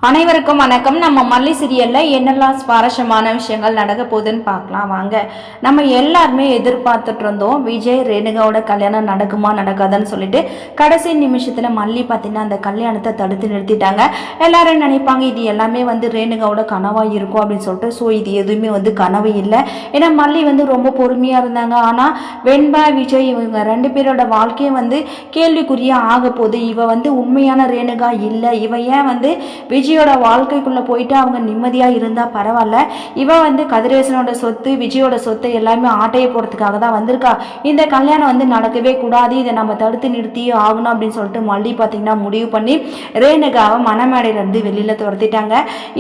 அனைவருக்கும் வணக்கம். நம்ம மல்லி சீரியல்ல என்னெல்லாம் சுவாரஸ்யமான விஷயங்கள் நடக்க போகுதுன்னு பார்க்கலாம் வாங்க. நம்ம எல்லாருமே எதிர்பார்த்துட்டு இருந்தோம் விஜய் ரேணுகாவோட கல்யாணம் நடக்குமா நடக்காதான்னு சொல்லிட்டு. கடைசி நிமிஷத்துல மல்லி பார்த்தீங்கன்னா அந்த கல்யாணத்தை தடுத்து நிறுத்திட்டாங்க. எல்லாரும் நினைப்பாங்க இது எல்லாமே ரேணுகாவோட கனவா இருக்கும் அப்படின்னு சொல்லிட்டு. ஸோ இது எதுவுமே கனவு இல்லை. ஏன்னா மல்லி ரொம்ப பொறுமையா இருந்தாங்க. ஆனா வெண்பா விஜய் இவங்க ரெண்டு பேரோட வாழ்க்கையும் கேள்விக்குறியா ஆக போகுது. இவ உண்மையான ரேணுகா இல்லை. இவ ஏன் விஜயோட வாழ்க்கைக்குள்ள போயிட்டு அவங்க நிம்மதியா இருந்தா பரவாயில்ல. இவ கதிரேசனோட சொத்து விஜயோட சொத்தை எல்லாமே ஆட்டைய போறதுக்காக தான் வந்திருக்கா. இந்த கல்யாணம் நடக்கவே கூடாது, இதை நம்ம தடுத்து நிறுத்தி ஆகணும் அப்படின்னு சொல்லிட்டு மல்லி பார்த்தீங்கன்னா முடிவு பண்ணி ரேணுகாவை மணமேடையில இருந்து வெளியில துரத்திட்டாங்க.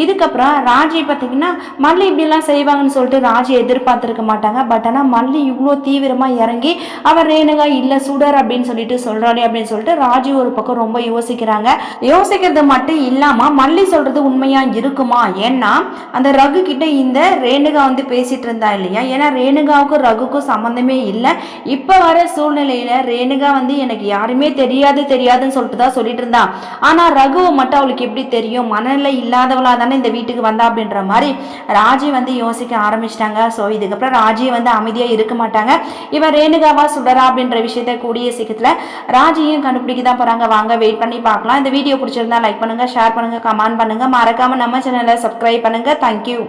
இதுக்கப்புறம் ராஜி பார்த்தீங்கன்னா மல்லி இப்படிலாம் செய்வாங்கன்னு சொல்லிட்டு ராஜி எதிர்பார்த்திருக்க மாட்டாங்க. பட் ஆனால் மல்லி இவ்வளோ தீவிரமா இறங்கி அவர் ரேணுகா இல்லை சுடர் அப்படின்னு சொல்லிட்டு சொல்றாரு அப்படின்னு சொல்லிட்டு ராஜி ஒரு பக்கம் ரொம்ப யோசிக்கிறாங்க. யோசிக்கிறது மட்டும் இல்லாம மல்லி சொல்றது உண்மையா இருக்குமா? ஏன்னா அந்த ரகு கிட்ட இந்த ரேணுகா பேசிட்டு இருந்தா இல்லையா. ஏன்னா ரேணுகாவுக்கும் ரகுக்கும் சம்பந்தமே இல்லை. இப்ப வர சூழ்நிலையில ரேணுகா எனக்கு யாருமே தெரியாதுன்னு சொல்லிட்டு தான் சொல்லிட்டு இருந்தா. ஆனா ரகுவை மட்டும் அவளுக்கு எப்படி தெரியும்? மனநிலை இல்லாதவளா தானே இந்த வீட்டுக்கு வந்தா அப்படின்ற மாதிரி ராஜி யோசிக்க ஆரம்பிச்சிட்டாங்க. ஸோ இதுக்கப்புறம் ராஜி அமைதியா இருக்க மாட்டாங்க. இவன் ரேணுகாவா சுடரா அப்படின்ற விஷயத்த கூடிய சீக்கிரத்துல ராஜியும் கண்டுபிடிக்க தான் போறாங்க. வாங்க வெயிட் பண்ணி பார்க்கலாம். இந்த வீடியோ பிடிச்சிருந்தா லைக் பண்ணுங்க, ஷேர் பண்ணுங்க, கமெண்ட் பண்ணுங்க. மறக்காம நம்ம சேனலை சப்ஸ்கிரைப் பண்ணுங்க. தேங்க்யூ.